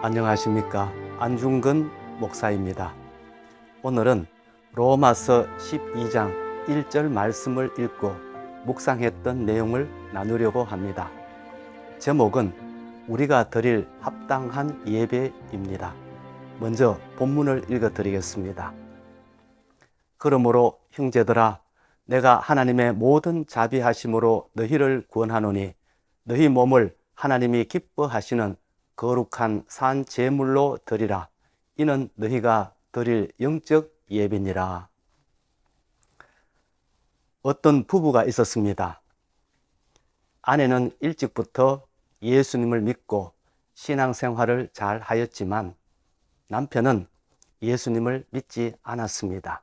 안녕하십니까. 안중근 목사입니다. 오늘은 로마서 12장 1절 말씀을 읽고 묵상했던 내용을 나누려고 합니다. 제목은 우리가 드릴 합당한 예배입니다. 먼저 본문을 읽어 드리겠습니다. 그러므로 형제들아, 내가 하나님의 모든 자비하심으로 너희를 구원하노니 너희 몸을 하나님이 기뻐하시는 거룩한 산 제물로 드리라. 이는 너희가 드릴 영적 예배니라. 어떤 부부가 있었습니다. 아내는 일찍부터 예수님을 믿고 신앙생활을 잘 하였지만 남편은 예수님을 믿지 않았습니다.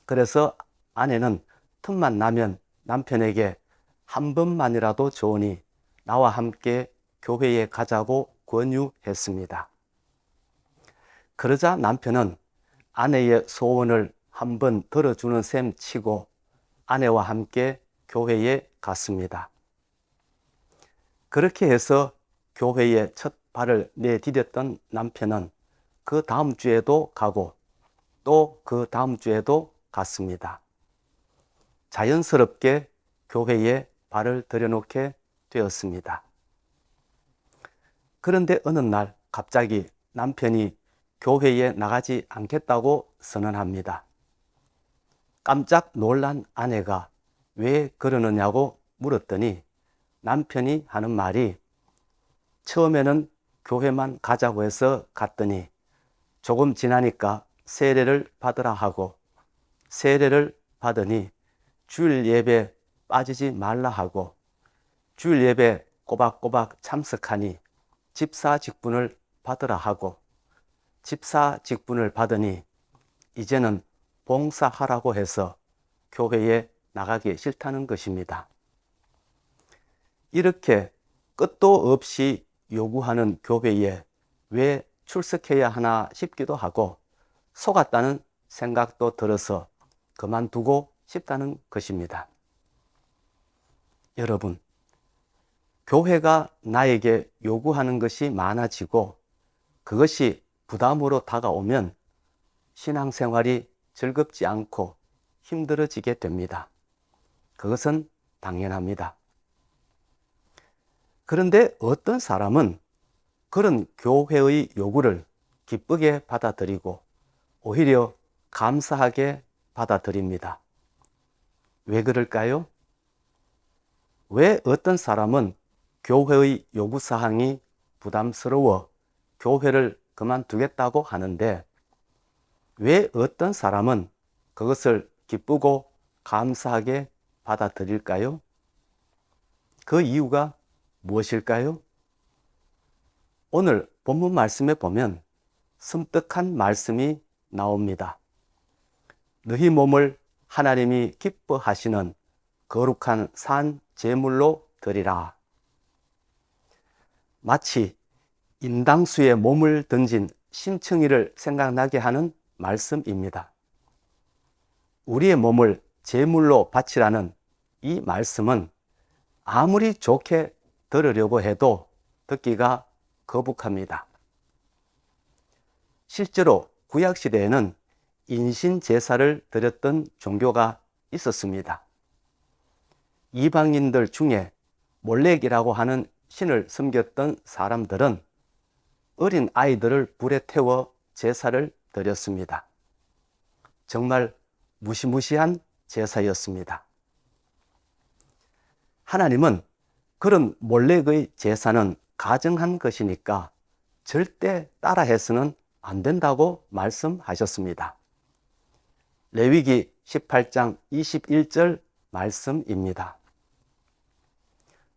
그래서 아내는 틈만 나면 남편에게 한 번만이라도 좋으니 나와 함께 교회에 가자고 권유했습니다. 그러자 남편은 아내의 소원을 한번 들어주는 셈 치고 아내와 함께 교회에 갔습니다. 그렇게 해서 교회에 첫 발을 내디뎠던 남편은 그 다음 주에도 가고 또 그 다음 주에도 갔습니다. 자연스럽게 교회에 발을 들여놓게 되었습니다. 그런데 어느 날 갑자기 남편이 교회에 나가지 않겠다고 선언합니다. 깜짝 놀란 아내가 왜 그러느냐고 물었더니 남편이 하는 말이 처음에는 교회만 가자고 해서 갔더니 조금 지나니까 세례를 받으라 하고 세례를 받으니 주일 예배 빠지지 말라 하고 주일 예배 꼬박꼬박 참석하니 집사 직분을 받으라 하고 집사 직분을 받으니 이제는 봉사하라고 해서 교회에 나가기 싫다는 것입니다. 이렇게 끝도 없이 요구하는 교회에 왜 출석해야 하나 싶기도 하고 속았다는 생각도 들어서 그만두고 싶다는 것입니다. 여러분, 교회가 나에게 요구하는 것이 많아지고 그것이 부담으로 다가오면 신앙생활이 즐겁지 않고 힘들어지게 됩니다. 그것은 당연합니다. 그런데 어떤 사람은 그런 교회의 요구를 기쁘게 받아들이고 오히려 감사하게 받아들입니다. 왜 그럴까요? 왜 어떤 사람은 교회의 요구사항이 부담스러워 교회를 그만두겠다고 하는데 왜 어떤 사람은 그것을 기쁘고 감사하게 받아들일까요? 그 이유가 무엇일까요? 오늘 본문 말씀에 보면 섬뜩한 말씀이 나옵니다. 너희 몸을 하나님이 기뻐하시는 거룩한 산 제물로 드리라. 마치 인당수에 몸을 던진 심청이를 생각나게 하는 말씀입니다. 우리의 몸을 제물로 바치라는 이 말씀은 아무리 좋게 들으려고 해도 듣기가 거북합니다. 실제로 구약시대에는 인신제사를 드렸던 종교가 있었습니다. 이방인들 중에 몰렉이라고 하는 신을 섬겼던 사람들은 어린 아이들을 불에 태워 제사를 드렸습니다. 정말 무시무시한 제사였습니다. 하나님은 그런 몰렉의 제사는 가증한 것이니까 절대 따라해서는 안 된다고 말씀하셨습니다. 레위기 18장 21절 말씀입니다.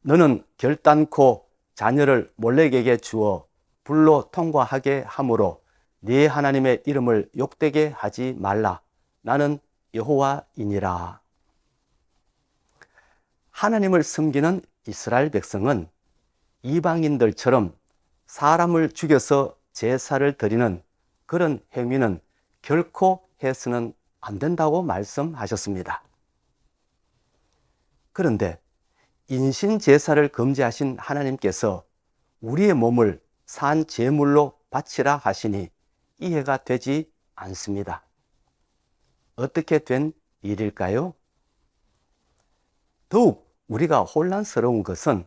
너는 결단코 자녀를 몰렉에게 주어 불로 통과하게 함으로 네 하나님의 이름을 욕되게 하지 말라. 나는 여호와이니라. 하나님을 섬기는 이스라엘 백성은 이방인들처럼 사람을 죽여서 제사를 드리는 그런 행위는 결코 해서는 안 된다고 말씀하셨습니다. 그런데 인신제사를 금지하신 하나님께서 우리의 몸을 산 제물로 바치라 하시니 이해가 되지 않습니다. 어떻게 된 일일까요? 더욱 우리가 혼란스러운 것은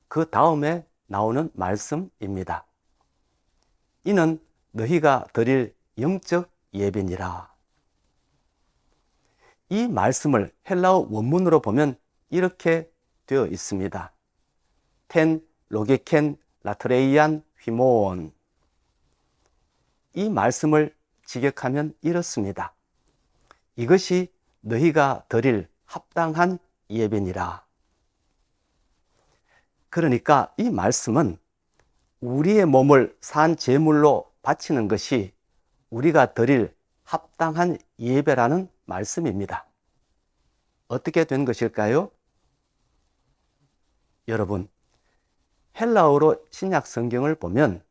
그 다음에 나오는 말씀입니다. 이는 너희가 드릴 영적 예배니라. 이 말씀을 헬라어 원문으로 보면 이렇게 되어 있습니다. 텐 로게켄 라트레이안 휘모온. 이 말씀을 직역하면 이렇습니다. 이것이 너희가 드릴 합당한 예배니라. 그러니까 이 말씀은 우리의 몸을 산 제물로 바치는 것이 우리가 드릴 합당한 예배라는 말씀입니다. 어떻게 된 것일까요? 여러분, 헬라어로 신약 성경을 보면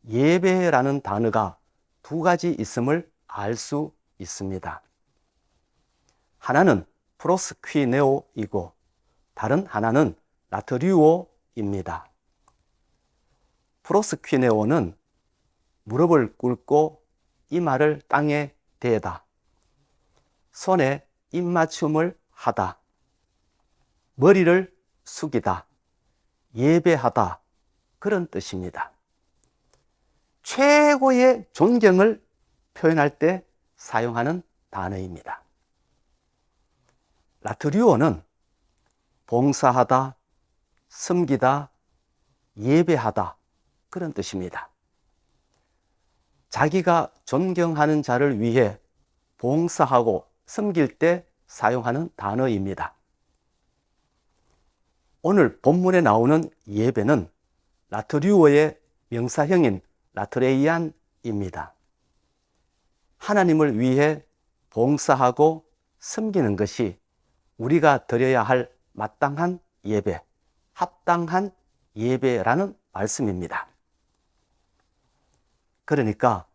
예배라는 단어가 두 가지 있음을 알 수 있습니다. 하나는 프로스퀴네오이고 다른 하나는 라트류오입니다. 프로스퀴네오는 무릎을 꿇고 이마를 땅에 대다, 손에 입맞춤을 하다, 머리를 숙이다, 예배하다, 그런 뜻입니다. 최고의 존경을 표현할 때 사용하는 단어입니다. 라트류오는 봉사하다, 섬기다, 예배하다, 그런 뜻입니다. 자기가 존경하는 자를 위해 봉사하고 섬길 때 사용하는 단어입니다. 오늘 본문에 나오는 예배는 라트류오의 명사형인 라트레이안입니다. 하나님을 위해 봉사하고 섬기는 것이 우리가 드려야 할 마땅한 예배, 합당한 예배라는 말씀입니다. 그러니까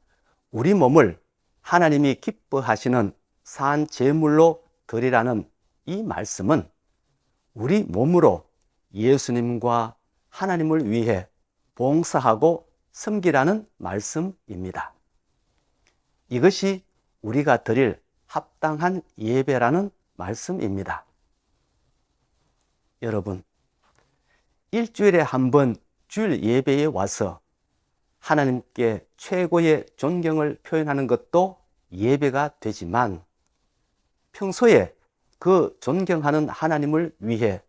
우리 몸을 하나님이 기뻐하시는 산 제물로 드리라는 이 말씀은 우리 몸으로 예수님과 하나님을 위해 봉사하고 섬기라는 말씀입니다. 이것이 우리가 드릴 합당한 예배라는 말씀입니다. 여러분, 일주일에 한 번 주일 예배에 와서 하나님께 최고의 존경을 표현하는 것도 예배가 되지만 평소에 그 존경하는 하나님을 위해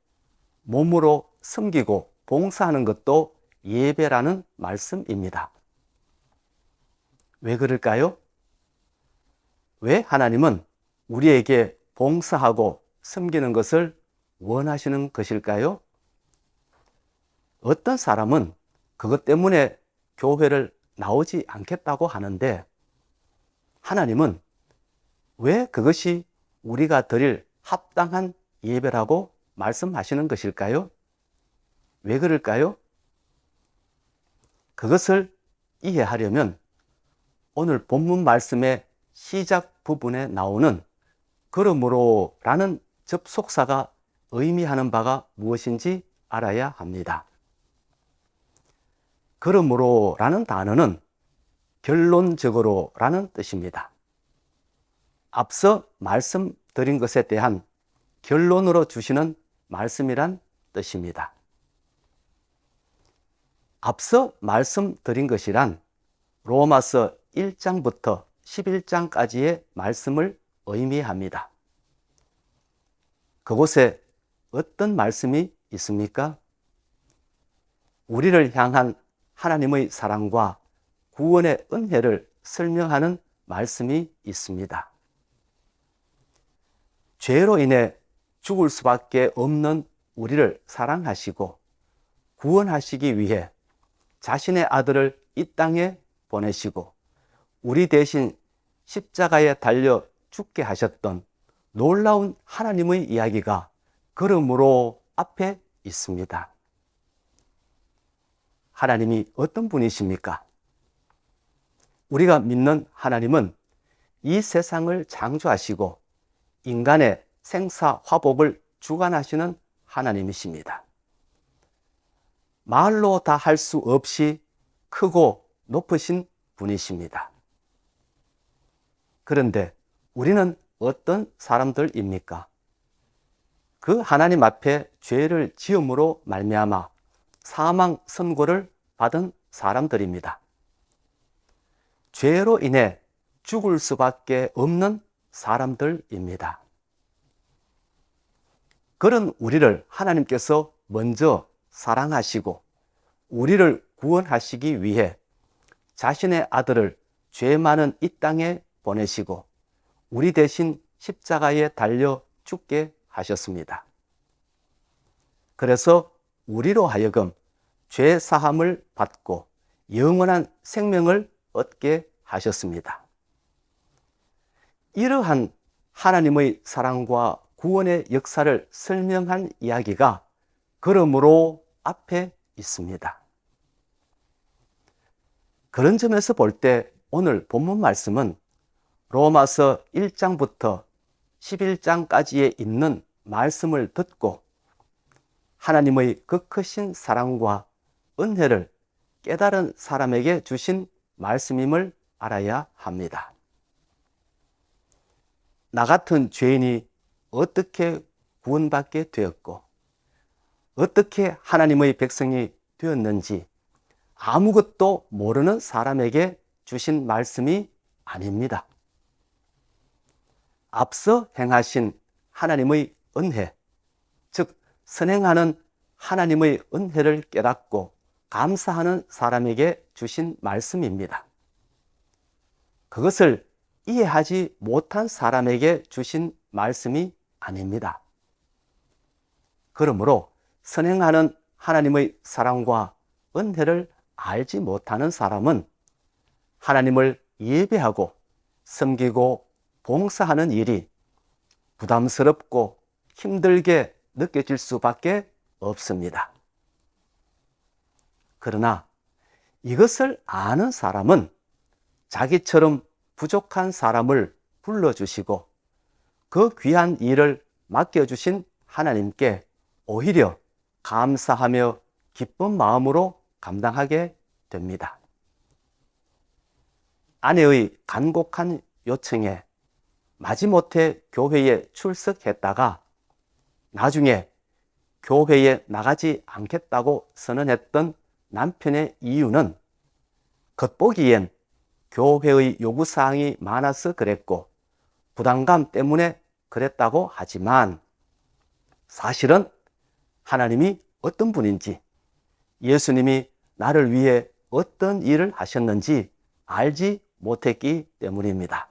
몸으로 섬기고 봉사하는 것도 예배라는 말씀입니다. 왜 그럴까요? 왜 하나님은 우리에게 봉사하고 섬기는 것을 원하시는 것일까요? 어떤 사람은 그것 때문에 교회를 나오지 않겠다고 하는데 하나님은 왜 그것이 우리가 드릴 합당한 예배라고 말씀하시는 것일까요? 왜 그럴까요? 그것을 이해하려면 오늘 본문 말씀의 시작 부분에 나오는 그러므로 라는 접속사가 의미하는 바가 무엇인지 알아야 합니다. 그러므로 라는 단어는 결론적으로 라는 뜻입니다. 앞서 말씀드린 것에 대한 결론으로 주시는 말씀이란 뜻입니다. 앞서 말씀드린 것이란 로마서 1장부터 11장까지의 말씀을 의미합니다. 그곳에 어떤 말씀이 있습니까? 우리를 향한 하나님의 사랑과 구원의 은혜를 설명하는 말씀이 있습니다. 죄로 인해 죽을 수밖에 없는 우리를 사랑하시고 구원하시기 위해 자신의 아들을 이 땅에 보내시고 우리 대신 십자가에 달려 죽게 하셨던 놀라운 하나님의 이야기가 그러므로 앞에 있습니다. 하나님이 어떤 분이십니까? 우리가 믿는 하나님은 이 세상을 창조하시고 인간의 생사 화복을 주관하시는 하나님이십니다. 말로 다 할 수 없이 크고 높으신 분이십니다. 그런데 우리는 어떤 사람들입니까? 그 하나님 앞에 죄를 지음으로 말미암아 사망 선고를 받은 사람들입니다. 죄로 인해 죽을 수밖에 없는 사람들입니다. 그런 우리를 하나님께서 먼저 사랑하시고 우리를 구원하시기 위해 자신의 아들을 죄 많은 이 땅에 보내시고 우리 대신 십자가에 달려 죽게 하셨습니다. 그래서 우리로 하여금 죄 사함을 받고 영원한 생명을 얻게 하셨습니다. 이러한 하나님의 사랑과 구원의 역사를 설명한 이야기가 그러므로 앞에 있습니다. 그런 점에서 볼 때 오늘 본문 말씀은 로마서 1장부터 11장까지에 있는 말씀을 듣고 하나님의 그 크신 사랑과 은혜를 깨달은 사람에게 주신 말씀임을 알아야 합니다. 나 같은 죄인이 어떻게 구원받게 되었고 어떻게 하나님의 백성이 되었는지 아무것도 모르는 사람에게 주신 말씀이 아닙니다. 앞서 행하신 하나님의 은혜, 즉 선행하는 하나님의 은혜를 깨닫고 감사하는 사람에게 주신 말씀입니다. 그것을 이해하지 못한 사람에게 주신 말씀이 아닙니다. 그러므로 선행하는 하나님의 사랑과 은혜를 알지 못하는 사람은 하나님을 예배하고 섬기고 봉사하는 일이 부담스럽고 힘들게 느껴질 수밖에 없습니다. 그러나 이것을 아는 사람은 자기처럼 부족한 사람을 불러주시고 그 귀한 일을 맡겨주신 하나님께 오히려 감사하며 기쁜 마음으로 감당하게 됩니다. 아내의 간곡한 요청에 마지못해 교회에 출석했다가 나중에 교회에 나가지 않겠다고 선언했던 남편의 이유는 겉보기엔 교회의 요구사항이 많아서 그랬고 부담감 때문에 그랬다고 하지만 사실은 하나님이 어떤 분인지 예수님이 나를 위해 어떤 일을 하셨는지 알지 못했기 때문입니다.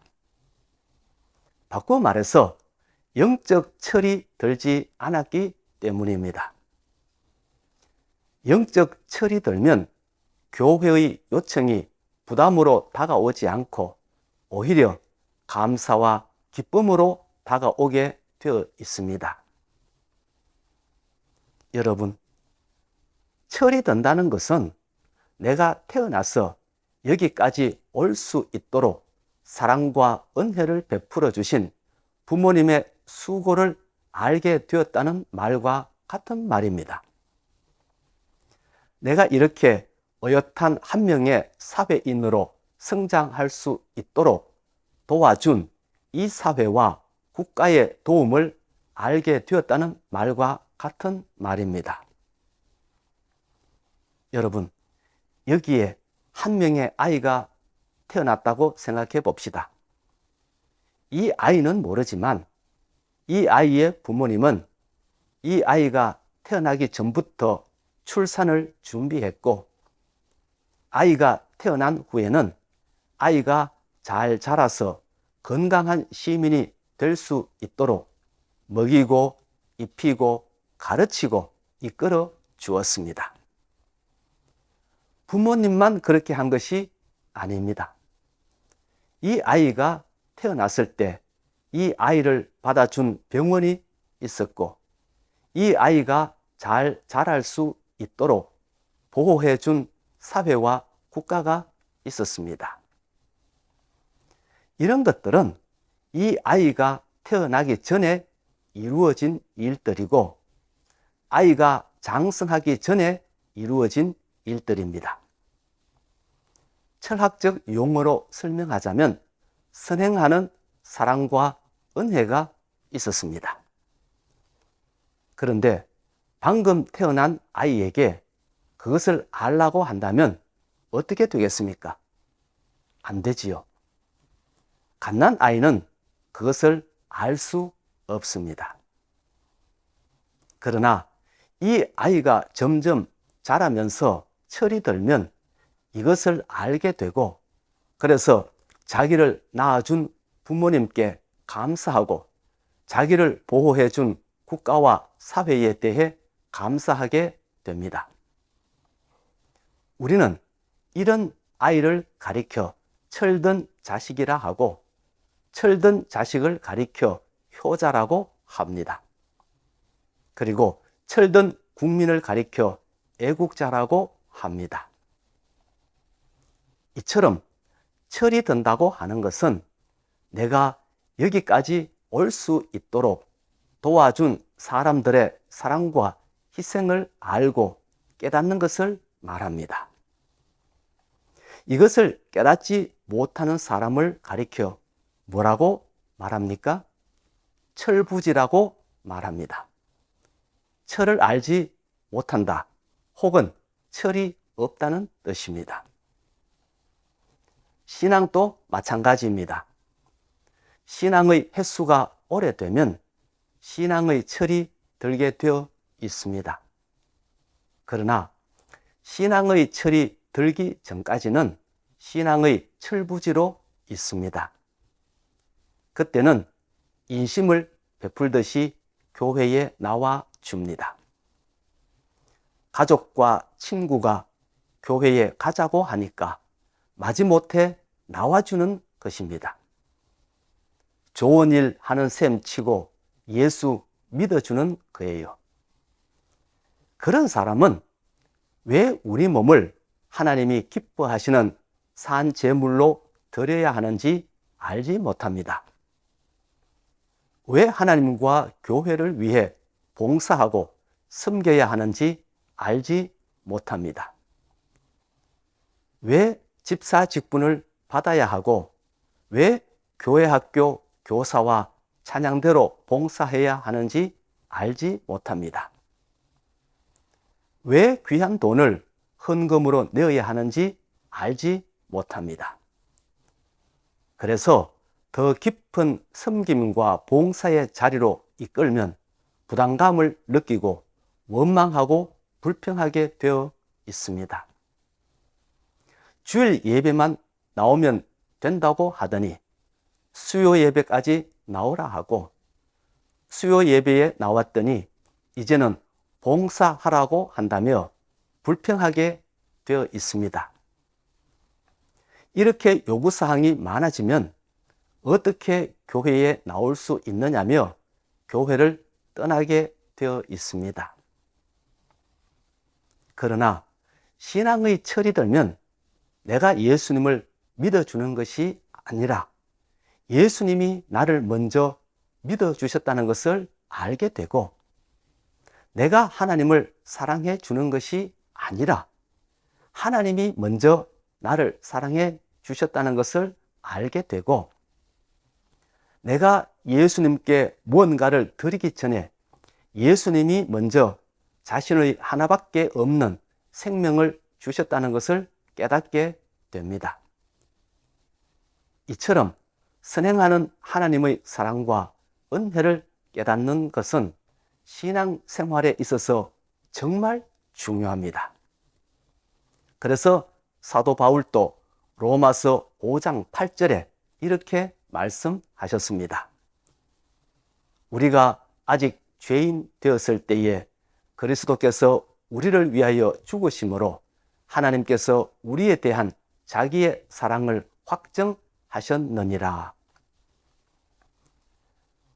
바꿔 말해서 영적 철이 들지 않았기 때문입니다. 영적 철이 들면 교회의 요청이 부담으로 다가오지 않고 오히려 감사와 기쁨으로 다가오게 되어 있습니다. 여러분, 철이 든다는 것은 내가 태어나서 여기까지 올 수 있도록 사랑과 은혜를 베풀어 주신 부모님의 수고를 알게 되었다는 말과 같은 말입니다. 내가 이렇게 어엿한 한 명의 사회인으로 성장할 수 있도록 도와준 이 사회와 국가의 도움을 알게 되었다는 말과 같은 말입니다. 여러분, 여기에 한 명의 아이가 태어났다고 생각해 봅시다. 이 아이는 모르지만 이 아이의 부모님은 이 아이가 태어나기 전부터 출산을 준비했고 아이가 태어난 후에는 아이가 잘 자라서 건강한 시민이 될 수 있도록 먹이고 입히고 가르치고 이끌어 주었습니다. 부모님만 그렇게 한 것이 아닙니다. 이 아이가 태어났을 때 이 아이를 받아준 병원이 있었고 이 아이가 잘 자랄 수 있도록 보호해 준 사회와 국가가 있었습니다. 이런 것들은 이 아이가 태어나기 전에 이루어진 일들이고 아이가 장성하기 전에 이루어진 일들입니다. 철학적 용어로 설명하자면 선행하는 사랑과 은혜가 있었습니다. 그런데 방금 태어난 아이에게 그것을 알라고 한다면 어떻게 되겠습니까? 안 되지요. 갓난 아이는 그것을 알 수 없습니다. 그러나 이 아이가 점점 자라면서 철이 들면 이것을 알게 되고, 그래서 자기를 낳아준 부모님께 감사하고 자기를 보호해준 국가와 사회에 대해 감사하게 됩니다. 우리는 이런 아이를 가리켜 철든 자식이라 하고, 철든 자식을 가리켜 효자라고 합니다. 그리고 철든 국민을 가리켜 애국자라고 합니다. 이처럼 철이 든다고 하는 것은 내가 여기까지 올 수 있도록 도와준 사람들의 사랑과 희생을 알고 깨닫는 것을 말합니다. 이것을 깨닫지 못하는 사람을 가리켜 뭐라고 말합니까? 철부지라고 말합니다. 철을 알지 못한다, 혹은 철이 없다는 뜻입니다. 신앙도 마찬가지입니다. 신앙의 횟수가 오래되면 신앙의 철이 들게 되어 있습니다. 그러나 신앙의 철이 들기 전까지는 신앙의 철부지로 있습니다. 그때는 인심을 베풀듯이 교회에 나와 줍니다. 가족과 친구가 교회에 가자고 하니까 마지못해 나와주는 것입니다. 좋은 일 하는 셈 치고 예수 믿어주는 거예요. 그런 사람은 왜 우리 몸을 하나님이 기뻐하시는 산 제물로 드려야 하는지 알지 못합니다. 왜 하나님과 교회를 위해 봉사하고 섬겨야 하는지 알지 못합니다. 왜 집사 직분을 받아야 하고 왜 교회 학교 교사와 찬양대로 봉사해야 하는지 알지 못합니다. 왜 귀한 돈을 헌금으로 내어야 하는지 알지 못합니다. 그래서 더 깊은 섬김과 봉사의 자리로 이끌면 부담감을 느끼고 원망하고 불평하게 되어 있습니다. 주일 예배만 나오면 된다고 하더니 수요 예배까지 나오라 하고, 수요 예배에 나왔더니 이제는 봉사하라고 한다며 불평하게 되어 있습니다. 이렇게 요구사항이 많아지면 어떻게 교회에 나올 수 있느냐며 교회를 떠나게 되어 있습니다. 그러나 신앙의 철이 들면 내가 예수님을 믿어주는 것이 아니라 예수님이 나를 먼저 믿어주셨다는 것을 알게 되고, 내가 하나님을 사랑해 주는 것이 아니라 하나님이 먼저 나를 사랑해 주셨다는 것을 알게 되고, 내가 예수님께 무언가를 드리기 전에 예수님이 먼저 자신의 하나밖에 없는 생명을 주셨다는 것을 깨닫게 됩니다. 이처럼 선행하는 하나님의 사랑과 은혜를 깨닫는 것은 신앙생활에 있어서 정말 중요합니다. 그래서 사도 바울도 로마서 5장 8절에 이렇게 말씀하셨습니다. 우리가 아직 죄인 되었을 때에 그리스도께서 우리를 위하여 죽으심으로 하나님께서 우리에 대한 자기의 사랑을 확정하셨느니라.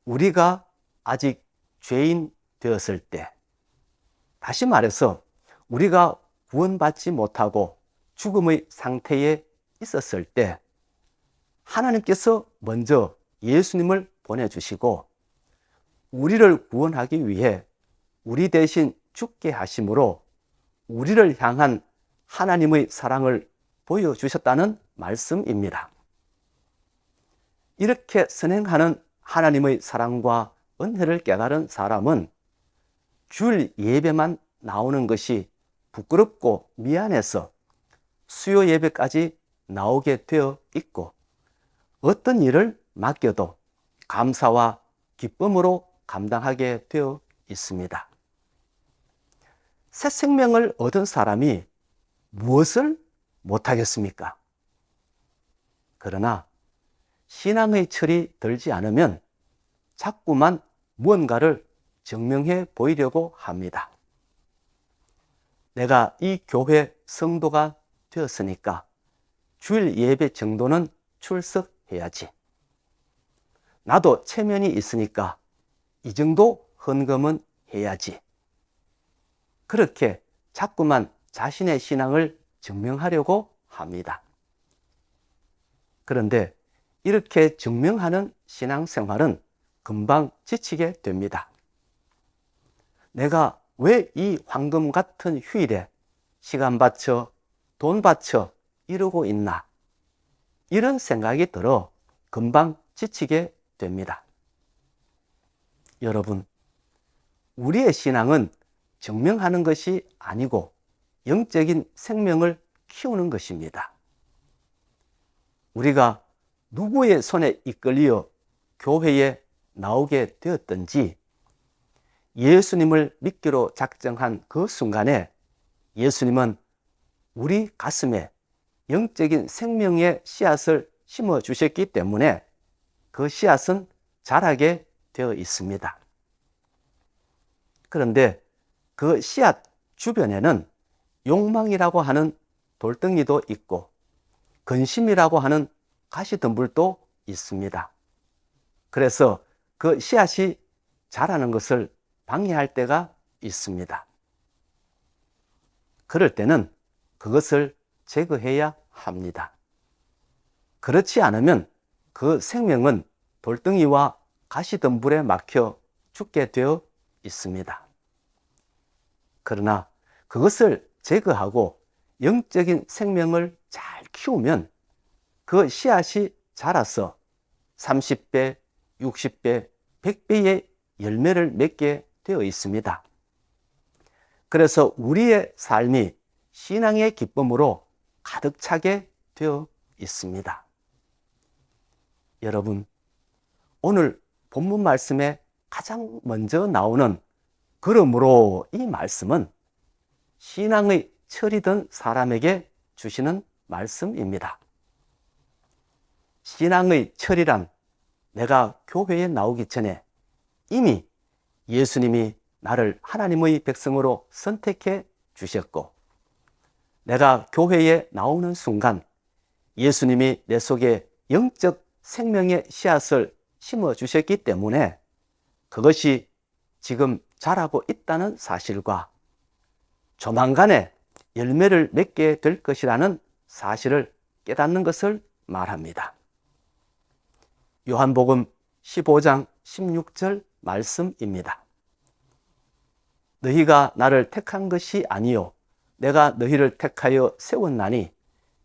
우리가 아직 죄인 되었을 때, 다시 말해서 우리가 구원받지 못하고 죽음의 상태에 있었을 때 하나님께서 먼저 예수님을 보내주시고 우리를 구원하기 위해 우리 대신 죽게 하심으로 우리를 향한 하나님의 사랑을 보여주셨다는 말씀입니다. 이렇게 선행하는 하나님의 사랑과 은혜를 깨달은 사람은 주일 예배만 나오는 것이 부끄럽고 미안해서 수요 예배까지 나오게 되어 있고, 어떤 일을 맡겨도 감사와 기쁨으로 감당하게 되어 있습니다. 새 생명을 얻은 사람이 무엇을 못하겠습니까? 그러나 신앙의 철이 들지 않으면 자꾸만 무언가를 증명해 보이려고 합니다. 내가 이 교회 성도가 되었으니까 주일 예배 정도는 출석해야지. 나도 체면이 있으니까 이 정도 헌금은 해야지. 그렇게 자꾸만 자신의 신앙을 증명하려고 합니다. 그런데 이렇게 증명하는 신앙생활은 금방 지치게 됩니다. 내가 왜 이 황금 같은 휴일에 시간 바쳐, 돈 바쳐 이러고 있나? 이런 생각이 들어 금방 지치게 됩니다. 여러분, 우리의 신앙은 증명하는 것이 아니고 영적인 생명을 키우는 것입니다. 우리가 누구의 손에 이끌려 교회에 나오게 되었든지 예수님을 믿기로 작정한 그 순간에 예수님은 우리 가슴에 영적인 생명의 씨앗을 심어 주셨기 때문에 그 씨앗은 자라게 되어 있습니다. 그런데 그 씨앗 주변에는 욕망이라고 하는 돌덩이도 있고 근심이라고 하는 가시덤불도 있습니다. 그래서 그 씨앗이 자라는 것을 방해할 때가 있습니다. 그럴 때는 그것을 제거해야 합니다. 그렇지 않으면 그 생명은 돌덩이와 가시덤불에 막혀 죽게 되어 있습니다. 그러나 그것을 제거하고 영적인 생명을 잘 키우면 그 씨앗이 자라서 30배, 60배, 100배의 열매를 맺게 되어 있습니다. 그래서 우리의 삶이 신앙의 기쁨으로 가득 차게 되어 있습니다. 여러분, 오늘 본문 말씀에 가장 먼저 나오는 그러므로 이 말씀은 신앙의 철이 든 사람에게 주시는 말씀입니다. 신앙의 철이란 내가 교회에 나오기 전에 이미 예수님이 나를 하나님의 백성으로 선택해 주셨고, 내가 교회에 나오는 순간 예수님이 내 속에 영적 생명의 씨앗을 심어 주셨기 때문에 그것이 지금 자라고 있다는 사실과 조만간에 열매를 맺게 될 것이라는 사실을 깨닫는 것을 말합니다. 요한복음 15장 16절 말씀입니다. 너희가 나를 택한 것이 아니요 내가 너희를 택하여 세웠나니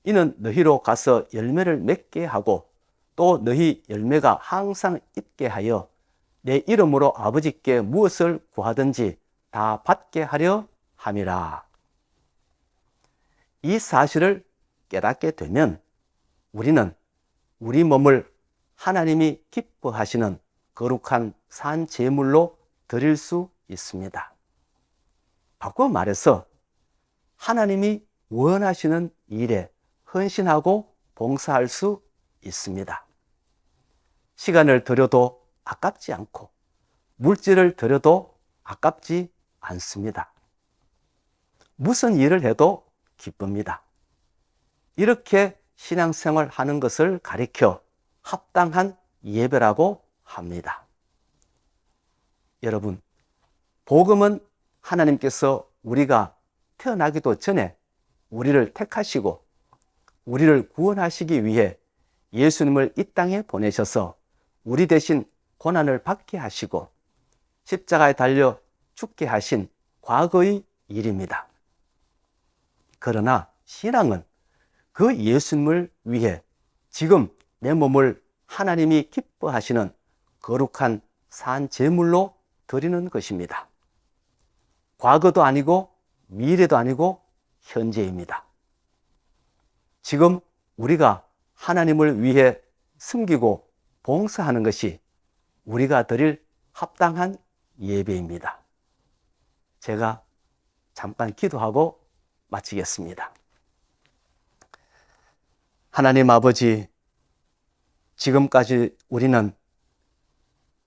이는 너희로 가서 열매를 맺게 하고 또 너희 열매가 항상 있게 하여 내 이름으로 아버지께 무엇을 구하든지 다 받게 하려 함이라. 이 사실을 깨닫게 되면 우리는 우리 몸을 하나님이 기뻐하시는 거룩한 산 제물로 드릴 수 있습니다. 바꿔 말해서 하나님이 원하시는 일에 헌신하고 봉사할 수 있습니다. 시간을 들여도 아깝지 않고 물질을 들여도 아깝지 않습니다. 무슨 일을 해도 기쁩니다. 이렇게 신앙생활 하는 것을 가리켜 합당한 예배라고 합니다. 여러분, 복음은 하나님께서 우리가 태어나기도 전에 우리를 택하시고 우리를 구원하시기 위해 예수님을 이 땅에 보내셔서 우리 대신 고난을 받게 하시고 십자가에 달려 죽게 하신 과거의 일입니다. 그러나 신앙은 그 예수님을 위해 지금 내 몸을 하나님이 기뻐하시는 거룩한 산 제물로 드리는 것입니다. 과거도 아니고 미래도 아니고 현재입니다. 지금 우리가 하나님을 위해 섬기고 봉사하는 것이 우리가 드릴 합당한 예배입니다. 제가 잠깐 기도하고 마치겠습니다. 하나님 아버지, 지금까지 우리는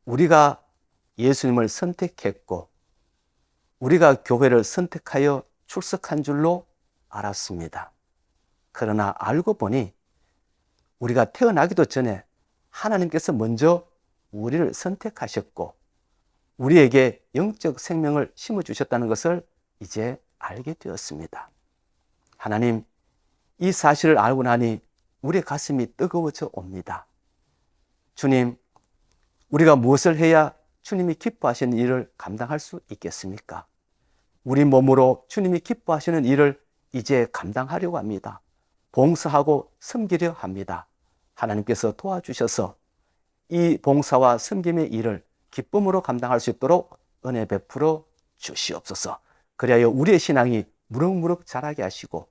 우리가 예수님을 선택했고 우리가 교회를 선택하여 출석한 줄로 알았습니다. 그러나 알고 보니 우리가 태어나기도 전에 하나님께서 먼저 우리를 선택하셨고 우리에게 영적 생명을 심어주셨다는 것을 이제 알게 되었습니다. 하나님, 이 사실을 알고 나니 우리의 가슴이 뜨거워져 옵니다. 주님, 우리가 무엇을 해야 주님이 기뻐하시는 일을 감당할 수 있겠습니까? 우리 몸으로 주님이 기뻐하시는 일을 이제 감당하려고 합니다. 봉사하고 섬기려 합니다. 하나님께서 도와주셔서 이 봉사와 섬김의 일을 기쁨으로 감당할 수 있도록 은혜 베풀어 주시옵소서. 그리하여 우리의 신앙이 무럭무럭 자라게 하시고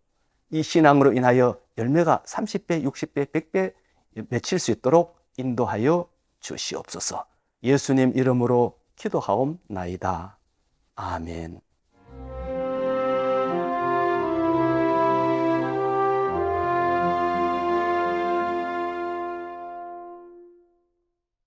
이 신앙으로 인하여 열매가 30배, 60배, 100배 맺힐 수 있도록 인도하여 주시옵소서. 예수님 이름으로 기도하옵나이다. 아멘.